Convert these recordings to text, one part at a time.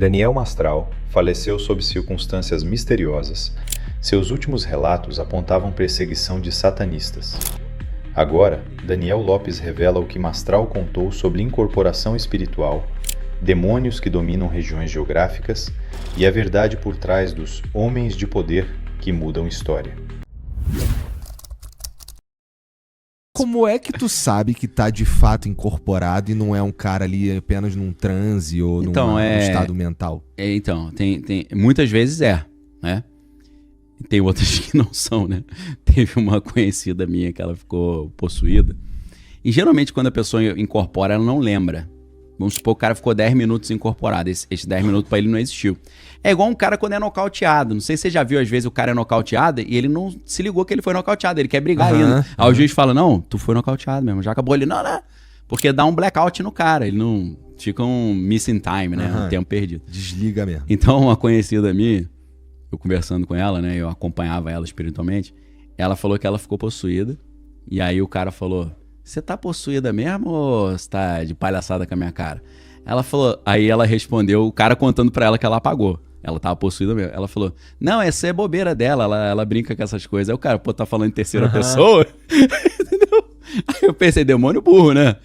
Daniel Mastral faleceu sob circunstâncias misteriosas. Seus últimos relatos apontavam perseguição de satanistas. Agora, Daniel Lopes revela o que Mastral contou sobre incorporação espiritual, demônios que dominam regiões geográficas e a verdade por trás dos homens de poder que mudam história. Como é que tu sabe que tá de fato incorporado e não é um cara ali apenas num transe ou num estado mental? Então, tem muitas vezes né? Tem outras que não são, né? Teve uma conhecida minha que ela ficou possuída. E geralmente quando a pessoa incorpora, ela não lembra. Vamos supor que o cara ficou 10 minutos incorporado. Esses 10 minutos pra ele não existiu. É igual um cara quando é nocauteado. Não sei se você já viu, às vezes, o cara é nocauteado e ele não se ligou que ele foi nocauteado. Ele quer brigar ainda. Aí o juiz fala, não, tu foi nocauteado mesmo. Já acabou. Ele, não. Porque dá um blackout no cara. Ele não... Fica um missing time, né? Um tempo perdido. Desliga mesmo. Então, uma conhecida minha, eu conversando com ela, né? Eu acompanhava ela espiritualmente. Ela falou que ela ficou possuída. E aí o cara falou... Você tá possuída mesmo ou você tá de palhaçada com a minha cara? Ela falou... Aí ela respondeu, o cara contando pra ela que ela apagou. Ela tava possuída mesmo. Ela falou, não, essa é bobeira dela, ela brinca com essas coisas. Aí o cara, pô, tá falando em terceira pessoa? Entendeu? Aí eu pensei, demônio burro, né?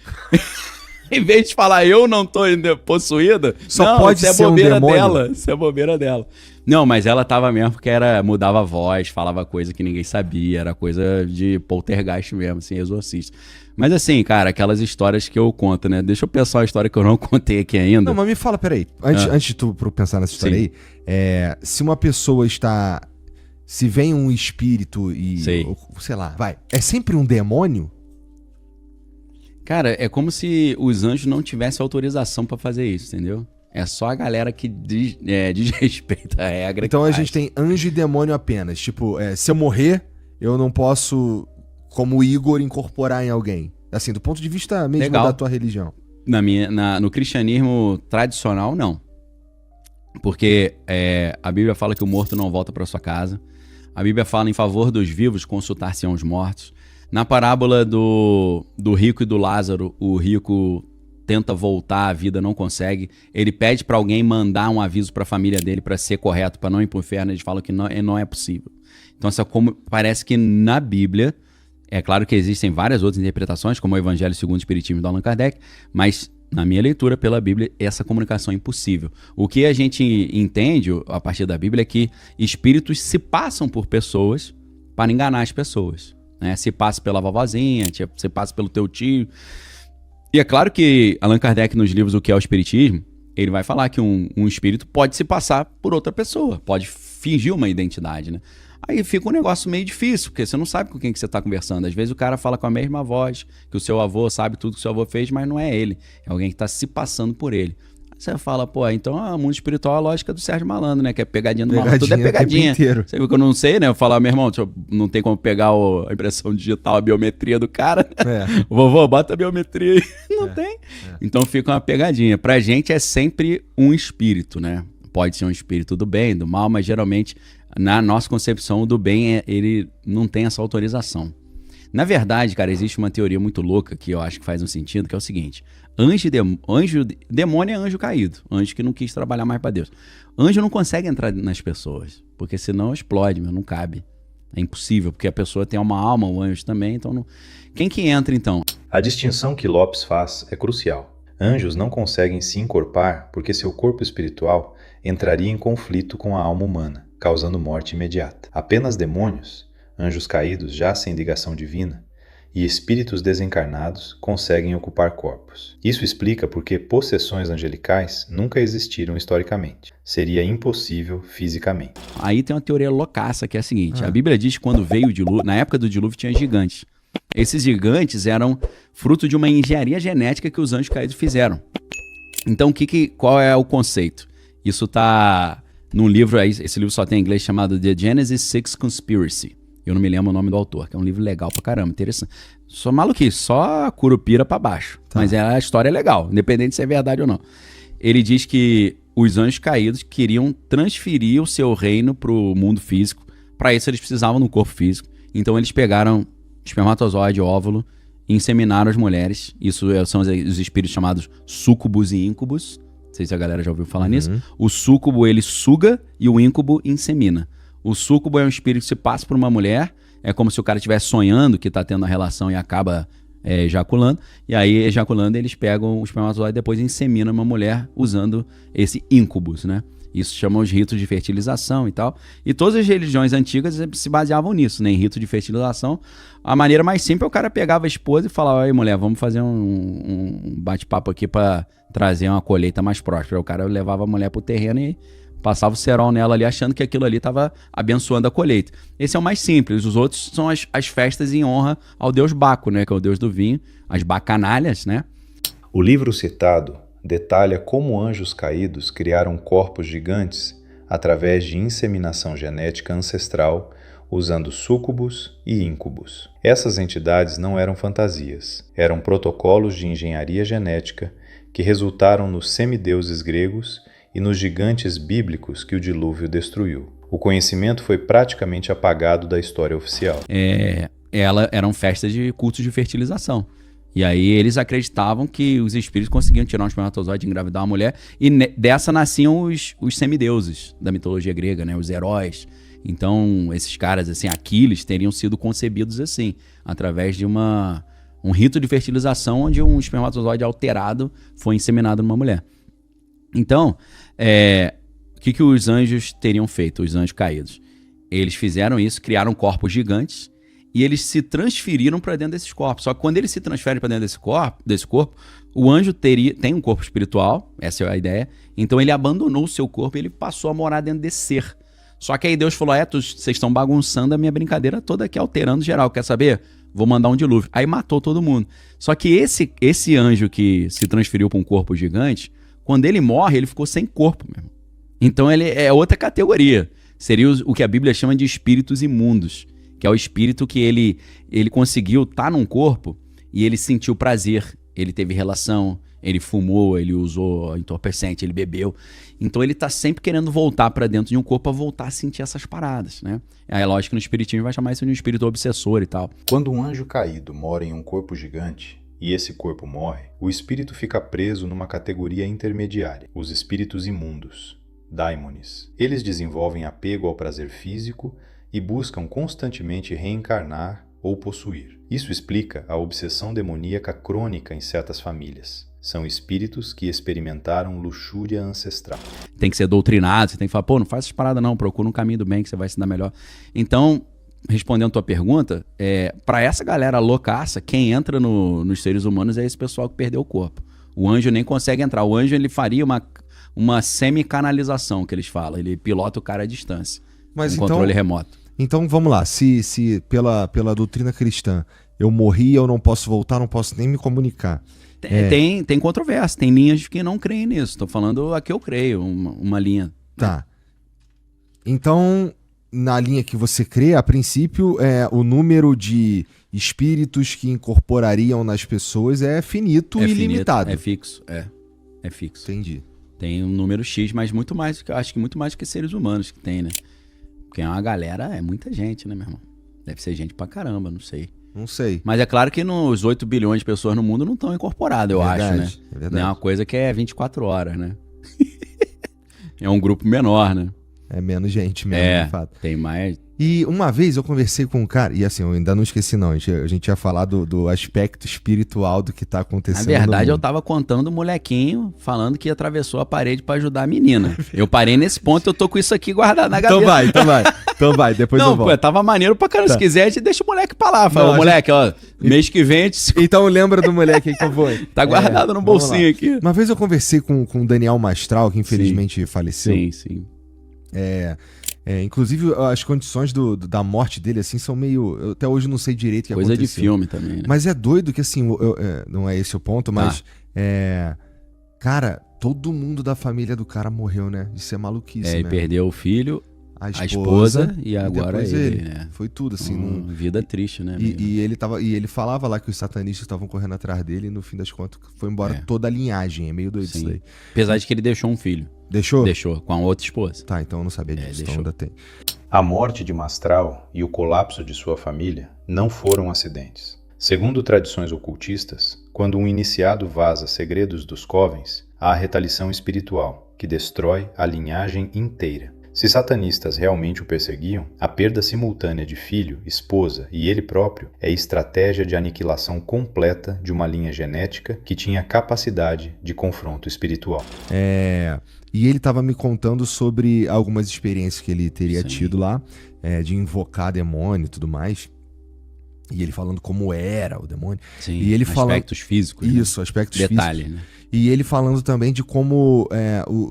Em vez de falar, eu não tô possuída, só pode ser bobeira um demônio. dela. Isso é bobeira dela. Não, mas ela tava mesmo porque mudava a voz, falava coisa que ninguém sabia, era coisa de poltergeist mesmo, assim, exorcista. Mas assim, cara, aquelas histórias que eu conto, né? Deixa eu pensar uma história que eu não contei aqui ainda. Não, mas me fala, peraí. Antes de tu pensar nessa história aí, se uma pessoa está... Se vem um espírito e... sei lá, é sempre um demônio? Cara, é como se os anjos não tivessem autorização pra fazer isso, entendeu? É só a galera que desrespeita a regra. Então a gente tem anjo e demônio apenas. Tipo, se eu morrer, eu não posso, como Igor, incorporar em alguém. Assim, do ponto de vista mesmo da tua religião. No cristianismo tradicional, não. Porque a Bíblia fala que o morto não volta pra sua casa. A Bíblia fala em favor dos vivos consultar-se aos mortos. Na parábola do rico e do Lázaro, o rico tenta voltar à vida, não consegue. Ele pede para alguém mandar um aviso para a família dele para ser correto, para não ir para o inferno. Eles falam que não é possível. Então, parece que na Bíblia, é claro que existem várias outras interpretações, como o Evangelho segundo o Espiritismo de Allan Kardec, mas na minha leitura pela Bíblia, essa comunicação é impossível. O que a gente entende a partir da Bíblia é que espíritos se passam por pessoas para enganar as pessoas. Né? Se passa pela vovozinha, se passa pelo teu tio. E é claro que Allan Kardec, nos livros O que é o Espiritismo, ele vai falar que um espírito pode se passar por outra pessoa, pode fingir uma identidade, né? Aí fica um negócio meio difícil, porque você não sabe com quem que você está conversando. Às vezes o cara fala com a mesma voz, que o seu avô sabe tudo que o seu avô fez, mas não é ele. É alguém que está se passando por ele. Você fala, pô, então o mundo espiritual é a lógica do Sérgio Malandro, né? Que é pegadinha do malandro. Tudo é pegadinha. Você viu que eu não sei, né? Eu falar, meu irmão, não tem como pegar a impressão digital, a biometria do cara. Vovô, bota a biometria aí. Não tem. Então fica uma pegadinha. Pra gente é sempre um espírito, né? Pode ser um espírito do bem, do mal, mas geralmente, na nossa concepção, o do bem, ele não tem essa autorização. Na verdade, cara, existe uma teoria muito louca que eu acho que faz um sentido, que é o seguinte: demônio é anjo caído, anjo que não quis trabalhar mais para Deus. Anjo não consegue entrar nas pessoas, porque senão explode, não cabe. É impossível, porque a pessoa tem uma alma, o anjo também, então não... Quem que entra então? A distinção que Lopes faz é crucial. Anjos não conseguem se incorporar porque seu corpo espiritual entraria em conflito com a alma humana, causando morte imediata. Apenas demônios, anjos caídos já sem ligação divina, e espíritos desencarnados conseguem ocupar corpos. Isso explica porque possessões angelicais nunca existiram historicamente. Seria impossível fisicamente. Aí tem uma teoria loucaça que é a seguinte: a Bíblia diz que quando veio o dilúvio, na época do dilúvio tinha gigantes. Esses gigantes eram fruto de uma engenharia genética que os anjos caídos fizeram. Então qual é o conceito? Isso tá num livro, esse livro só tem em inglês, chamado The Genesis Six Conspiracy. Eu não me lembro o nome do autor, que é um livro legal pra caramba, interessante. Só maluquice, só curupira pra baixo. Tá. Mas a história é legal, independente se é verdade ou não. Ele diz que os anjos caídos queriam transferir o seu reino pro mundo físico. Para isso eles precisavam de um corpo físico. Então eles pegaram espermatozoide, óvulo, e inseminaram as mulheres. Isso são os espíritos chamados súcubos e íncubos. sei se a galera já ouviu falar nisso. O súcubo, ele suga e o íncubo insemina. O súcubo é um espírito que se passa por uma mulher, é como se o cara estivesse sonhando que tá tendo a relação e acaba ejaculando. E aí, ejaculando, eles pegam o espermatozoide e depois inseminam uma mulher usando esse íncubus, né? Isso chama os ritos de fertilização e tal. E todas as religiões antigas se baseavam nisso, né? Em rito de fertilização. A maneira mais simples é o cara pegava a esposa e falava: "Oi, mulher, vamos fazer um bate-papo aqui para trazer uma colheita mais próspera." O cara levava a mulher pro terreno e passava o cerol nela ali, achando que aquilo ali estava abençoando a colheita. Esse é o mais simples. Os outros são as festas em honra ao deus Baco, né? Que é o deus do vinho. As bacanalhas, né? O livro citado detalha como anjos caídos criaram corpos gigantes através de inseminação genética ancestral, usando súcubos e íncubos. Essas entidades não eram fantasias, eram protocolos de engenharia genética que resultaram nos semideuses gregos e nos gigantes bíblicos que o dilúvio destruiu. O conhecimento foi praticamente apagado da história oficial. Eram festas de cultos de fertilização. E aí eles acreditavam que os espíritos conseguiam tirar um espermatozoide e engravidar uma mulher, e dessa nasciam os semideuses da mitologia grega, né? Os heróis. Então, esses caras, assim, Aquiles, teriam sido concebidos assim, através de um rito de fertilização onde um espermatozoide alterado foi inseminado numa mulher. Então, o que os anjos teriam feito, os anjos caídos? Eles fizeram isso, criaram corpos gigantes, e eles se transferiram para dentro desses corpos. Só que quando eles se transferem para dentro desse corpo, o anjo tem um corpo espiritual, essa é a ideia, então ele abandonou o seu corpo e ele passou a morar dentro desse ser. Só que aí Deus falou: vocês estão bagunçando a minha brincadeira toda aqui, alterando geral, quer saber? Vou mandar um dilúvio. Aí matou todo mundo. Só que esse anjo que se transferiu para um corpo gigante, quando ele morre, ele ficou sem corpo mesmo. Então ele é outra categoria. Seria o que a Bíblia chama de espíritos imundos, que é o espírito que ele conseguiu estar num corpo e ele sentiu prazer, ele teve relação, ele fumou, ele usou entorpecente, ele bebeu. Então ele tá sempre querendo voltar para dentro de um corpo para voltar a sentir essas paradas, né? Aí é lógico que no espiritismo vai chamar isso de um espírito obsessor e tal. Quando um anjo caído mora em um corpo gigante e esse corpo morre, o espírito fica preso numa categoria intermediária, os espíritos imundos, daimones. Eles desenvolvem apego ao prazer físico e buscam constantemente reencarnar ou possuir. Isso explica a obsessão demoníaca crônica em certas famílias. São espíritos que experimentaram luxúria ancestral. Tem que ser doutrinado, você tem que falar: não faz essas paradas não, procura um caminho do bem que você vai se dar melhor. Então, respondendo a tua pergunta, para essa galera loucaça, quem entra nos seres humanos é esse pessoal que perdeu o corpo. O anjo nem consegue entrar. O anjo ele faria uma semi-canalização, que eles falam. Ele pilota o cara à distância. Mas controle remoto. Então vamos lá, se pela doutrina cristã eu morri, eu não posso voltar, não posso nem me comunicar. Tem controvérsia, tem linhas que não creem nisso. Estou falando a que eu creio, uma linha. Tá. Então, na linha que você crê, a princípio, o número de espíritos que incorporariam nas pessoas é finito e ilimitado. É fixo, é fixo. Entendi. Tem um número X, mas muito mais, acho que muito mais do que seres humanos que tem, né? Porque é uma galera, é muita gente, né, meu irmão? Deve ser gente pra caramba, não sei. Não sei. Mas é claro que nos 8 bilhões de pessoas no mundo não estão incorporadas, eu acho, né? É verdade. Não é uma coisa que é 24 horas, né? É um grupo menor, né? É menos gente mesmo, de fato. Tem mais... E uma vez eu conversei com um cara, e assim, eu ainda não esqueci não, a gente ia falar do aspecto espiritual do que tá acontecendo. Na verdade, eu tava contando o molequinho falando que atravessou a parede pra ajudar a menina. Eu parei nesse ponto, eu tô com isso aqui guardado na gaveta. Então vai, depois não, eu volto. Pô, tava maneiro pra caramba, se quiser, a gente deixa o moleque pra lá. Fala, moleque, ó, mês que vem... Então lembra do moleque aí que eu vou. Tá guardado no bolsinho aqui. Uma vez eu conversei com o Daniel Mastral, que infelizmente faleceu. Sim. Inclusive, as condições da morte dele, assim, são meio... Eu até hoje não sei direito o que aconteceu. Coisa de filme também, né? Mas é doido que, assim, não é esse o ponto, mas... Cara, todo mundo da família do cara morreu, né? Isso é maluquice, né? Ele perdeu o filho, a esposa e agora ele. Foi tudo, assim. Vida triste, né? E ele falava lá que os satanistas estavam correndo atrás dele e, no fim das contas, foi embora toda a linhagem. É meio doido isso daí. Apesar de que ele deixou um filho. Deixou? Deixou, com a outra esposa. Tá, então eu não sabia disso, então ainda tem. A morte de Mastral e o colapso de sua família não foram acidentes. Segundo tradições ocultistas, quando um iniciado vaza segredos dos covens, Há a retaliação espiritual, que destrói a linhagem inteira. Se satanistas realmente o perseguiam, a perda simultânea de filho, esposa e ele próprio é estratégia de aniquilação completa de uma linha genética que tinha capacidade de confronto espiritual. E ele estava me contando sobre algumas experiências que ele teria tido lá, de invocar demônio e tudo mais. E ele falando como era o demônio. Sim, e ele aspectos físicos. Isso, aspectos Detalhe, físicos. né? E ele falando também de como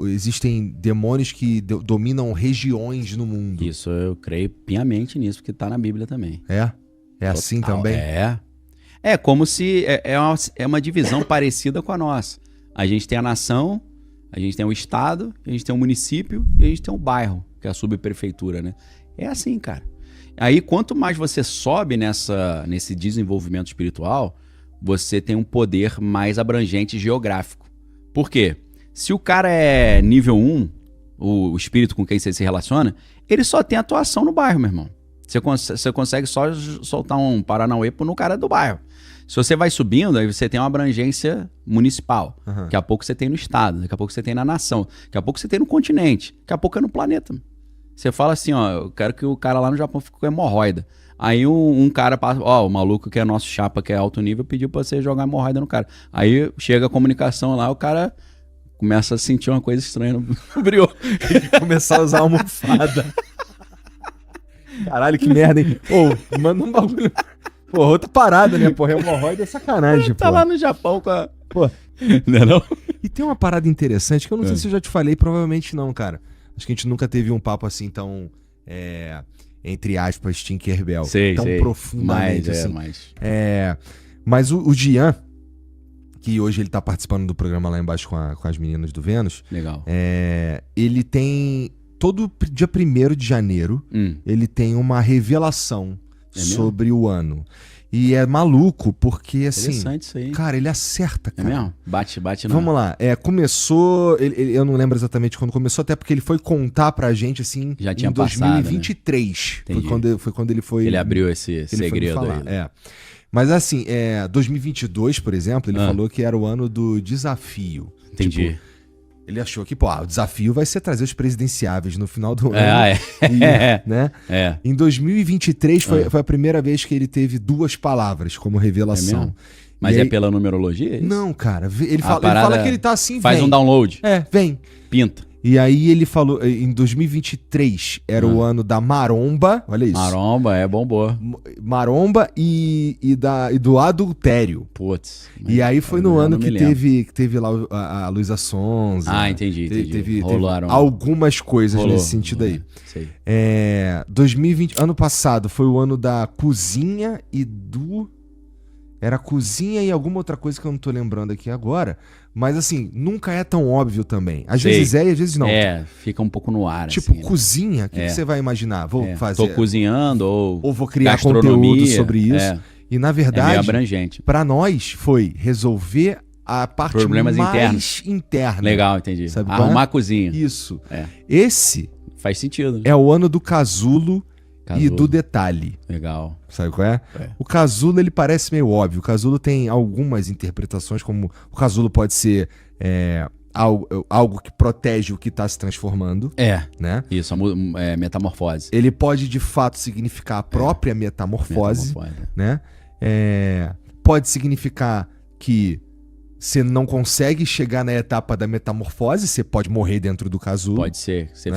existem demônios que dominam regiões no mundo. Isso, eu creio piamente nisso, porque tá na Bíblia também. É assim também? É como se é uma divisão parecida com a nossa. A gente tem a nação, a gente tem o estado, a gente tem o município e a gente tem o bairro, que é a subprefeitura, né? É assim, cara. Aí, quanto mais você sobe nesse desenvolvimento espiritual, você tem um poder mais abrangente geográfico. Por quê? Se o cara é nível 1, o espírito com quem você se relaciona, ele só tem atuação no bairro, meu irmão. Você consegue só soltar um paranauê no cara do bairro. Se você vai subindo, aí você tem uma abrangência municipal. Uhum. Daqui a pouco você tem no estado, daqui a pouco você tem na nação, daqui a pouco você tem no continente, daqui a pouco é no planeta. Você fala assim, ó, eu quero que o cara lá no Japão fique com hemorroida. Aí um cara passa, ó, o maluco que é nosso chapa, que é alto nível, pediu pra você jogar hemorroida no cara. Aí chega a comunicação lá, o cara começa a sentir uma coisa estranha no brioco. Tem que começar a usar almofada. Caralho, que merda, hein? Pô, manda um bagulho. Pô, outra parada, né? Porra, hemorroida é sacanagem, pô. Tá lá no Japão com a... Pô. Não é não? E tem uma parada interessante que eu não sei se eu já te falei, provavelmente não, cara. Acho que a gente nunca teve um papo assim tão, entre aspas, Tinkerbell. Tão profundamente assim. Mas o Gian, que hoje ele tá participando do programa lá embaixo com as meninas do Vênus. Legal. Ele tem, todo dia 1º de janeiro, ele tem uma revelação sobre o ano. E é maluco, porque assim... Interessante isso aí. Cara, ele acerta, cara. É mesmo? Bate não. Vamos lá. Começou... eu não lembro exatamente quando começou, até porque ele foi contar pra gente, assim, já tinha em 2023. Passado, né? Foi quando ele foi... Ele abriu esse segredo aí. Mas assim, 2022, por exemplo, ele falou que era o ano do desafio. Entendi. Tipo, ele achou que, o desafio vai ser trazer os presidenciáveis no final do ano. Né? Em 2023 foi a primeira vez que ele teve 2 palavras como revelação. Mas pela numerologia? Não, cara. Ele fala que ele tá assim, faz um download. Vem. Pinta. E aí ele falou, em 2023 era o ano da maromba, olha isso. Maromba, bombou. Maromba e do adultério. Putz. E aí foi no ano que teve lá a Luísa Sonza. Ah, entendi. Teve algumas coisas nesse sentido aí. Sei. 2020, ano passado foi o ano da cozinha e do... Era cozinha e alguma outra coisa que eu não tô lembrando aqui agora. Mas assim, nunca é tão óbvio também. Às vezes e às vezes não. Fica um pouco no ar. Tipo, assim, cozinha, o que você vai imaginar? Vou fazer. Tô cozinhando ou vou criar conteúdo sobre isso. E na verdade, meio abrangente. Pra nós foi resolver a parte problemas mais interna. Legal, entendi. Sabe Arrumar a cozinha. Isso. Esse faz sentido. Né? É o ano do casulo. E do detalhe. Legal. Sabe qual é? O casulo, ele parece meio óbvio. O casulo tem algumas interpretações, como o casulo pode ser algo que protege o que está se transformando. Né? Isso, metamorfose. Ele pode, de fato, significar a própria metamorfose. Né? Pode significar que você não consegue chegar na etapa da metamorfose, você pode morrer dentro do casulo. Pode ser, você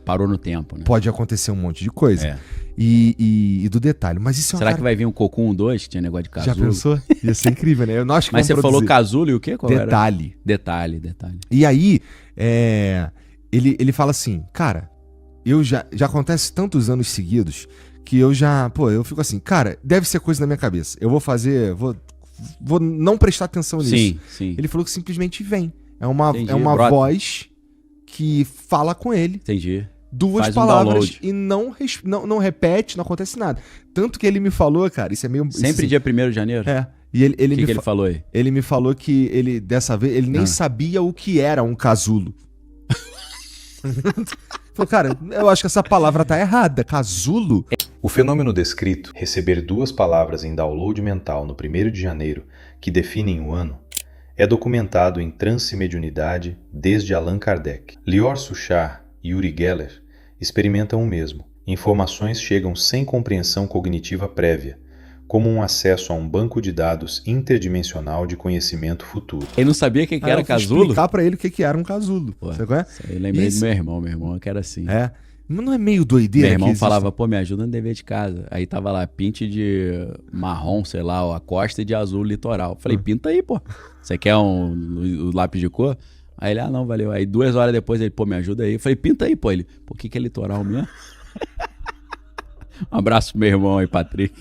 parou no tempo, né? Pode acontecer um monte de coisa. E do detalhe. Mas isso Será que vai vir um Cocum 2, que tinha negócio de casulo? Já pensou? Ia ser incrível, né? Eu acho que mas você falou casulo e o quê? Qual detalhe. Era? Detalhe. E aí, ele fala assim, cara, já acontece tantos anos seguidos que eu fico assim, cara, deve ser coisa na minha cabeça. Eu vou fazer, vou não prestar atenção nisso. Sim. Ele falou que simplesmente vem. É uma voz que fala com ele. Entendi. 2 palavras e não repete, não acontece nada. Tanto que ele me falou, cara, isso é meio... Sempre dia 1º de janeiro? E ele que ele falou aí? Ele me falou que ele, dessa vez, ele nem sabia o que era um casulo. Falou, cara, eu acho que essa palavra tá errada. Casulo? O fenômeno descrito, receber 2 palavras em download mental no 1º de janeiro, que definem o ano, é documentado em Transe e Mediunidade desde Allan Kardec. Lior Suchard e Uri Geller experimentam o mesmo. Informações chegam sem compreensão cognitiva prévia, como um acesso a um banco de dados interdimensional de conhecimento futuro. Ele não sabia o que era casulo? Eu explicar pra ele o que era um casulo. Você conhece? Eu lembrei do meu irmão que era assim. É. Mas não é meio doideira? Meu irmão falava, pô, me ajuda no dever de casa. Aí tava lá, pinte de marrom, sei lá, a costa e de azul litoral. Falei, pinta aí, pô. Você quer um lápis de cor? Aí ele, não, valeu. Aí 2 horas depois ele, pô, me ajuda aí. Eu falei, pinta aí, pô. Ele, pô, o que é litoral mesmo? Um abraço pro meu irmão aí, Patrick.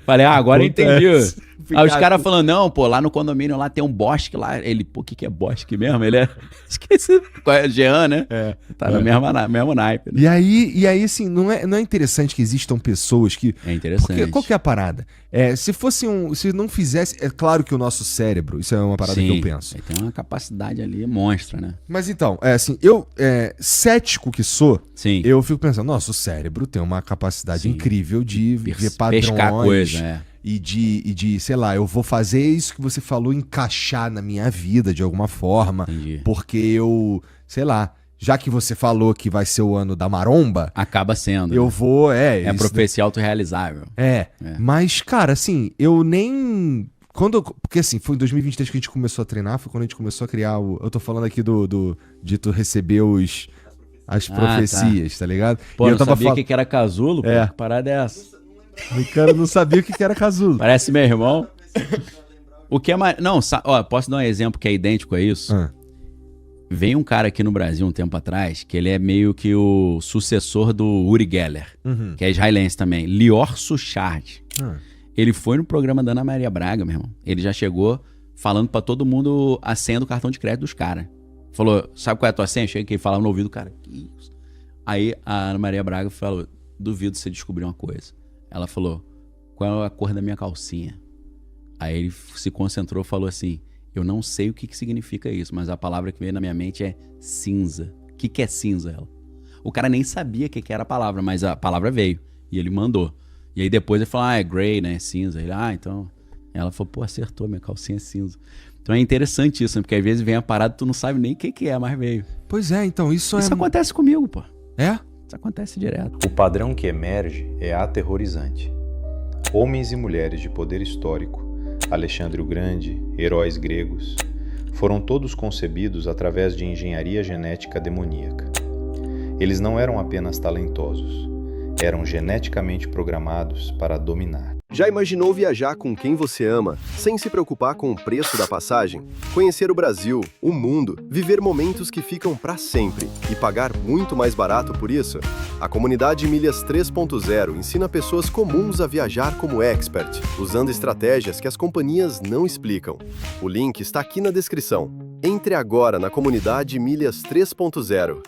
Falei, agora eu entendi. Aí os caras falando, não, pô, lá no condomínio lá tem um bosque lá. Ele, pô, o que é bosque mesmo? Ele é... Esqueci. Qual é? Jean, né? Tá no mesmo naipe. Né? E aí, assim, não é interessante que existam pessoas que... É interessante. Porque qual que é a parada? Se não fizesse... É claro que o nosso cérebro, isso é uma parada que eu penso. Tem uma capacidade ali monstra, né? Mas então, assim, eu, cético que sou, eu fico pensando, nosso cérebro tem uma capacidade incrível de ver padrões. Pescar coisa, E de, sei lá, eu vou fazer isso que você falou encaixar na minha vida de alguma forma. Entendi. Porque eu, sei lá, já que você falou que vai ser o ano da maromba... Acaba sendo. Eu vou, É profecia autorrealizável. Mas, cara, assim, eu nem... Porque assim, foi em 2023 que a gente começou a treinar, foi quando a gente começou a criar o... Eu tô falando aqui de tu receber as profecias, tá ligado? Pô, eu não sabia o que era casulo, pô. Que parada é essa? O cara não sabia o que era casulo. Parece meu irmão. O que é mais... Não, posso dar um exemplo que é idêntico a isso? Veio um cara aqui no Brasil um tempo atrás, que ele é meio que o sucessor do Uri Geller, que é israelense também. Lior Suchard. Ele foi no programa da Ana Maria Braga, meu irmão. Ele já chegou falando pra todo mundo a senha do cartão de crédito dos caras. Falou, sabe qual é a tua senha? Chega aqui e falava no ouvido do cara. Que isso? Aí a Ana Maria Braga falou, duvido você descobrir uma coisa. Ela falou, qual é a cor da minha calcinha? Aí ele se concentrou e falou assim, eu não sei o que significa isso, mas a palavra que veio na minha mente é cinza. O que é cinza, ela? O cara nem sabia o que era a palavra, mas a palavra veio. E ele mandou. E aí depois ele falou, é grey, né? Cinza. Ele, então... Ela falou, pô, acertou, minha calcinha é cinza. Então é interessante isso, né? Porque às vezes vem a parada e tu não sabe nem o que é, mas veio. Pois é, então isso acontece comigo, pô. É? Isso acontece direto. O padrão que emerge é aterrorizante. Homens e mulheres de poder histórico, Alexandre o Grande, heróis gregos, foram todos concebidos através de engenharia genética demoníaca. Eles não eram apenas talentosos, eram geneticamente programados para dominar. Já imaginou viajar com quem você ama, sem se preocupar com o preço da passagem? Conhecer o Brasil, o mundo, viver momentos que ficam para sempre e pagar muito mais barato por isso? A comunidade Milhas 3.0 ensina pessoas comuns a viajar como expert, usando estratégias que as companhias não explicam. O link está aqui na descrição. Entre agora na comunidade Milhas 3.0